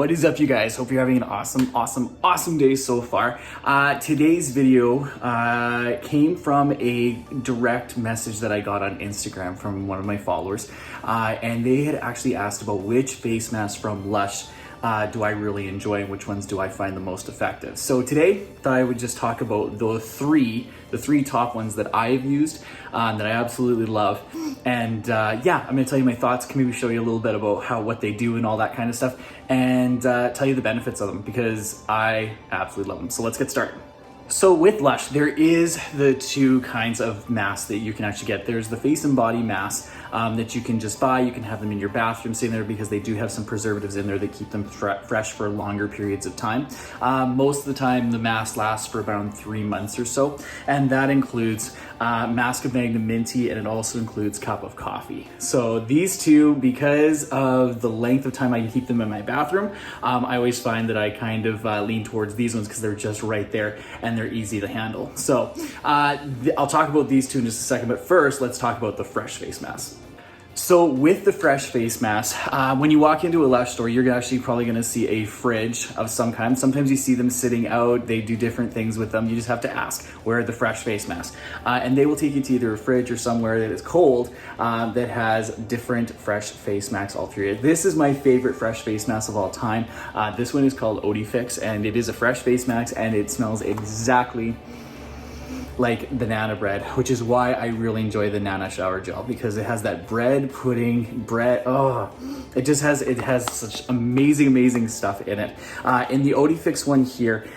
What is up, you guys? Hope you're having an awesome day so far. Today's video came from a direct message that I got on Instagram from one of my followers, and they had actually asked about which face masks from Lush do I really enjoy and which ones do I find the most effective. So today, I thought I would just talk about the three top ones that I've used that I absolutely love. And yeah, I'm gonna tell you my thoughts, maybe show you a little bit about what they do and all that kind of stuff, and tell you the benefits of them because I absolutely love them. So let's get started. So with Lush, there is the two kinds of masks that you can actually get. There's the face and body mask that you can just buy. You can have them in your bathroom sitting there because they do have some preservatives in there that keep them fresh for longer periods of time. Most of the time, the mask lasts for around 3 months or so, and that includes mask of Magnaminty, and it also includes cup of coffee. So these two, because of the length of time I can keep them in my bathroom, I always find that I kind of lean towards these ones because they're just right there and they're easy to handle. So I'll talk about these two in just a second, but first let's talk about the fresh face mask. So with the fresh face mask, when you walk into a Lush store, you're actually probably going to see a fridge of some kind. Sometimes you see them sitting out. They do different things with them. You just have to ask, where are the fresh face masks? And they will take you to either a fridge or somewhere that is cold that has different fresh face masks all through it. This is my favorite fresh face mask of all time. This one is called Oatifix, and it is a fresh face mask, and it smells exactly like banana bread, which is why I really enjoy the Nana shower gel, because it has that bread pudding bread. Oh, it has such amazing stuff in it. In the Oatifix one here,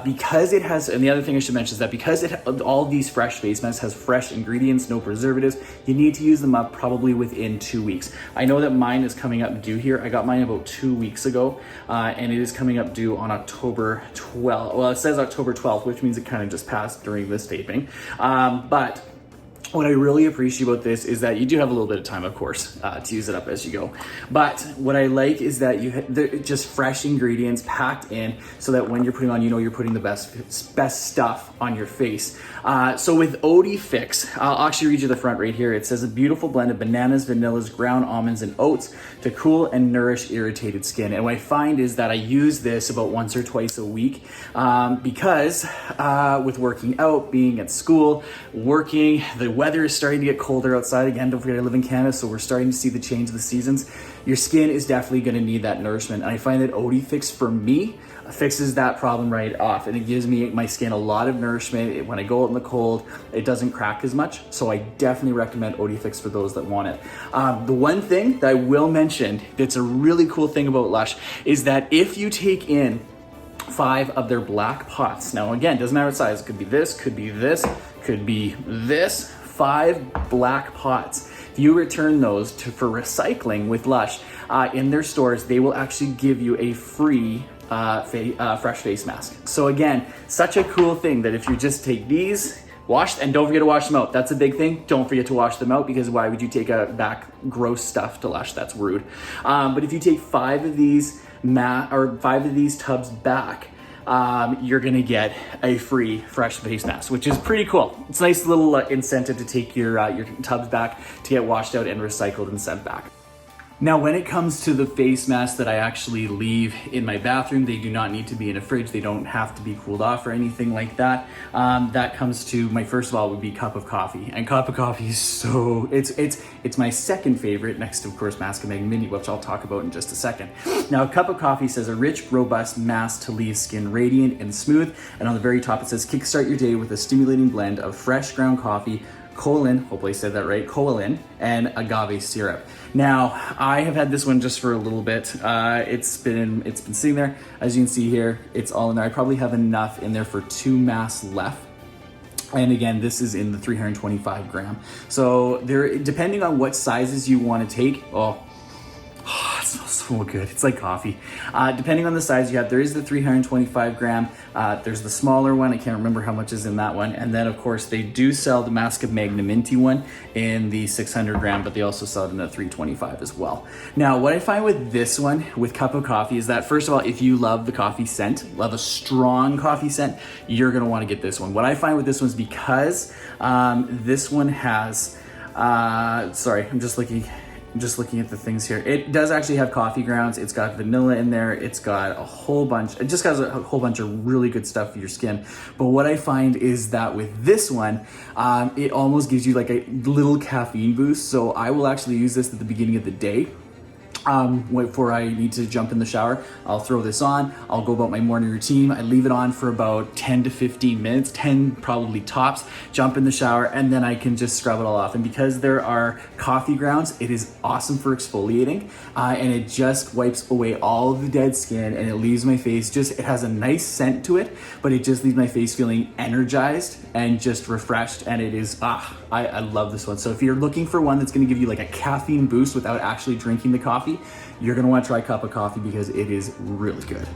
because it has, and the other thing I should mention is that because all these fresh face masks has fresh ingredients, no preservatives, you need to use them up probably within 2 weeks. I know that mine is coming up due here. I got mine about 2 weeks ago, and it is coming up due on October 12th. Well, it says October 12th, which means it kind of just passed during this taping. But what I really appreciate about this is that you do have a little bit of time, of course, to use it up as you go. But what I like is that they're just fresh ingredients packed in so that when you're putting on, you know you're putting the best stuff on your face. So with Oatifix, I'll actually read you the front right here. It says a beautiful blend of bananas, vanillas, ground almonds, and oats to cool and nourish irritated skin. And what I find is that I use this about once or twice a week because with working out, being at school, working, the weather is starting to get colder outside again. Don't forget I live in Canada, so we're starting to see the change of the seasons. Your skin is definitely going to need that nourishment, and I find that Oatifix for me fixes that problem right off, and it gives my skin a lot of nourishment. When I go out in the cold, it doesn't crack as much, so I definitely recommend Oatifix for those that want it. The one thing that I will mention that's a really cool thing about Lush is that if you take in 5 of their black pots, now again, doesn't matter what size, it could be this, could be this, could be this, 5 black pots. If you return those for recycling with Lush in their stores, they will actually give you a free fresh face mask. So again, such a cool thing that if you just take these, and don't forget to wash them out. That's a big thing. Don't forget to wash them out, because why would you take back gross stuff to Lush? That's rude. But if you take 5 of these 5 of these tubs back, you're gonna get a free fresh face mask, which is pretty cool. It's a nice little incentive to take your tubs back to get washed out and recycled and sent back. Now, when it comes to the face masks that I actually leave in my bathroom, they do not need to be in a fridge. They don't have to be cooled off or anything like that. That comes to my first of all would be cup of coffee, and cup of coffee is so it's my second favorite, next to of course mask of Magnaminty, which I'll talk about in just a second. Now, a cup of coffee says a rich, robust mask to leave skin radiant and smooth, and on the very top it says kickstart your day with a stimulating blend of fresh ground coffee, colon, hopefully I said that right, colon, and agave syrup. Now, I have had this one just for a little bit. It's been sitting there. As you can see here, it's all in there. I probably have enough in there for 2 masks left. And again, this is in the 325 gram. So depending on what sizes you want to take, it smells so good. It's like coffee. Depending on the size you have, there is the 325 gram. There's the smaller one. I can't remember how much is in that one. And then of course they do sell the mask of Magnaminty one in the 600 gram, but they also sell it in the 325 as well. Now, what I find with this one, with cup of coffee, is that first of all, if you love the coffee scent, love a strong coffee scent, you're gonna wanna get this one. What I find with this one is because this one has, sorry, I'm just looking, just looking at the things here. It does actually have coffee grounds. It's got vanilla in there. It's got a whole bunch. It just has a whole bunch of really good stuff for your skin. But what I find is that with this one, it almost gives you like a little caffeine boost. So I will actually use this at the beginning of the day. Before I need to jump in the shower, I'll throw this on. I'll go about my morning routine. I leave it on for about 10 to 15 minutes, 10 probably tops, jump in the shower, and then I can just scrub it all off. And because there are coffee grounds, it is awesome for exfoliating, and it just wipes away all of the dead skin, and it leaves my face it has a nice scent to it, but it just leaves my face feeling energized and just refreshed. And it is, I love this one. So if you're looking for one that's gonna give you like a caffeine boost without actually drinking the coffee, you're gonna want to try a cup of coffee because it is really good.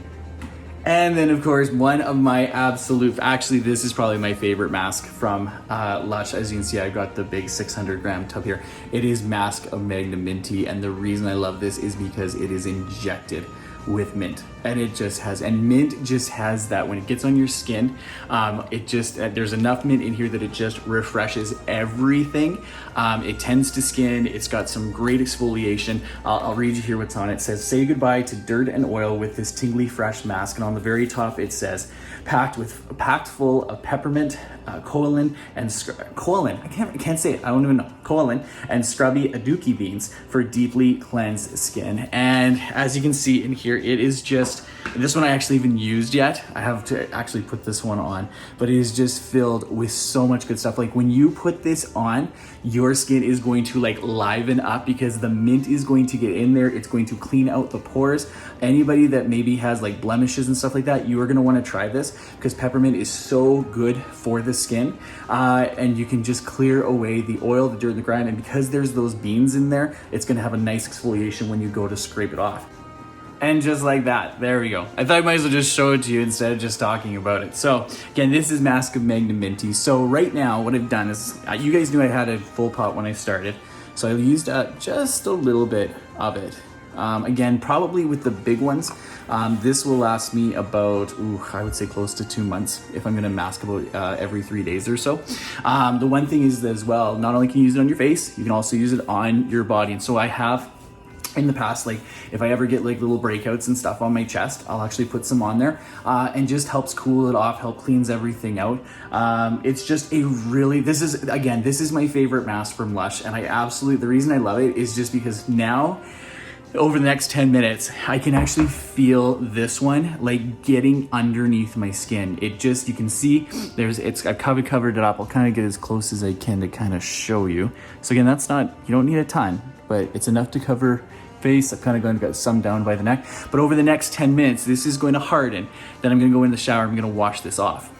And then of course, one of my actually this is probably my favorite mask from Lush. As you can see, I got the big 600 gram tub here. It is Mask of Magnaminty, and the reason I love this is because it is injected with mint, and mint just has that when it gets on your skin, there's enough mint in here that it just refreshes everything. It tends to skin. It's got some great exfoliation. I'll read you here what's on it. It says, say goodbye to dirt and oil with this tingly fresh mask. And on the very top it says, packed full of peppermint, colon, and colon. I can't say it. I don't even know. Colon and scrubby aduki beans for deeply cleansed skin. And as you can see in here, it is just, this one I actually even used yet. I have to actually put this one on, but it is just filled with so much good stuff. Like when you put this on, your skin is going to like liven up because the mint is going to get in there. It's going to clean out the pores. Anybody that maybe has like blemishes and stuff like that, you are going to want to try this because peppermint is so good for the skin, and you can just clear away the oil, the dirt, and the grime. And because there's those beans in there, it's going to have a nice exfoliation when you go to scrape it off. And just like that, there we go. I thought I might as well just show it to you instead of just talking about it. So again, this is Mask of Magnaminty. So right now what I've done is, you guys knew I had a full pot when I started. So I used just a little bit of it. Again, probably with the big ones, this will last me about, I would say close to 2 months if I'm gonna mask about every 3 days or so. The one thing is as well, not only can you use it on your face, you can also use it on your body. And so I have, in the past, like if I ever get like little breakouts and stuff on my chest, I'll actually put some on there, and just helps cool it off, cleans everything out. It's just this is my favorite mask from Lush, and the reason I love it is just because now, over the next 10 minutes, I can actually feel this one like getting underneath my skin. You can see I've covered it up. I'll kind of get as close as I can to kind of show you. So again, you don't need a ton, but it's enough to cover face. I've kind of got some down by the neck, but over the next 10 minutes, this is going to harden. Then I'm going to go in the shower. I'm going to wash this off.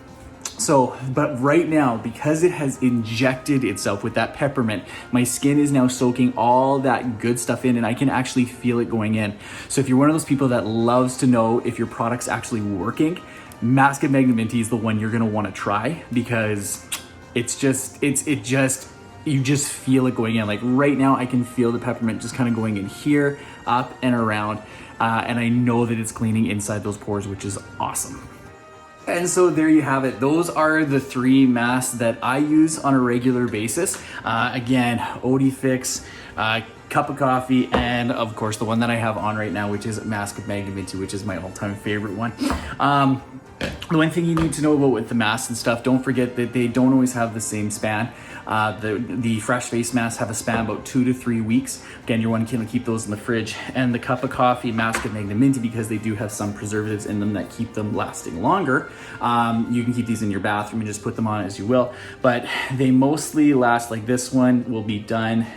So, but right now, because it has injected itself with that peppermint, my skin is now soaking all that good stuff in, and I can actually feel it going in. So if you're one of those people that loves to know if your product's actually working, Mask of Magnaminty is the one you're going to want to try, because you just feel it going in. Like right now, I can feel the peppermint just kind of going in here, up and around, and I know that it's cleaning inside those pores, which is awesome. And so there you have it. Those are the 3 masks that I use on a regular basis. Again, Oatifix, cup of coffee, and of course the one that I have on right now, which is Mask of Magnaminty, which is my all-time favorite one. The one thing you need to know about with the masks and stuff, don't forget that they don't always have the same span. The fresh face masks have a span about 2 to 3 weeks. Again, you want to keep those in the fridge. And the cup of coffee Mask of Magnaminty, because they do have some preservatives in them that keep them lasting longer. You can keep these in your bathroom and just put them on as you will. But they mostly last, like this one will be done,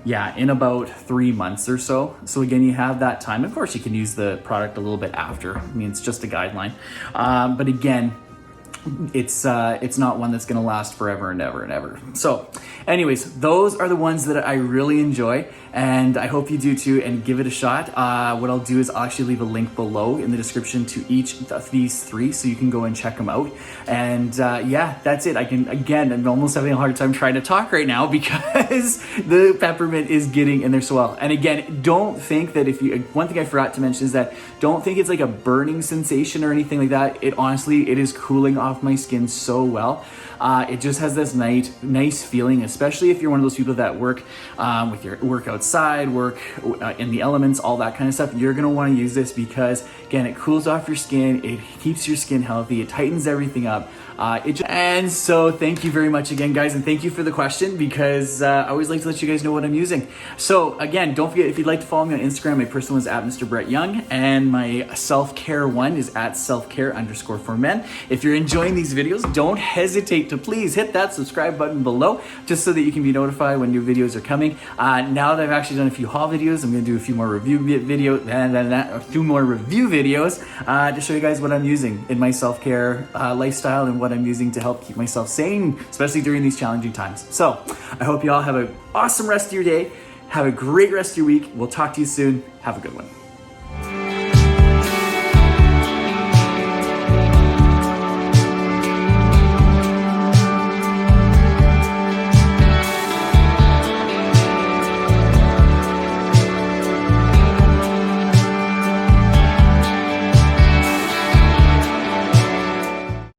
in about 3 months or so. So again, you have that time. Of course, you can use the product a little bit after. I mean, it's just a guideline. But again, it's not one that's gonna last forever and ever and ever. So anyways, those are the ones that I really enjoy, and I hope you do too, and give it a shot. What I'll do is I'll actually leave a link below in the description to each of these 3, so you can go and check them out. And that's it. I'm almost having a hard time trying to talk right now because the peppermint is getting in there so well. And again, don't think that one thing I forgot to mention is that don't think it's like a burning sensation or anything like that. It honestly, it is cooling off my skin so well. It just has this nice feeling, especially if you're one of those people that work with your work outside, work in the elements, all that kind of stuff. You're gonna want to use this because, again, it cools off your skin, it keeps your skin healthy, it tightens everything up. And so thank you very much again, guys, and thank you for the question, because I always like to let you guys know what I'm using. So again, don't forget, if you'd like to follow me on Instagram, my personal is at Mr. Brett Young, and my self-care one is at selfcare_for_men. If you're enjoying these videos, don't hesitate to please hit that subscribe button below, just so that you can be notified when new videos are coming. Now that I've actually done a few haul videos, I'm gonna do a few more review videos to show you guys what I'm using in my self-care lifestyle and what I'm using to help keep myself sane, especially during these challenging times. So I hope you all have an awesome rest of your day. Have a great rest of your week. We'll talk to you soon. Have a good one.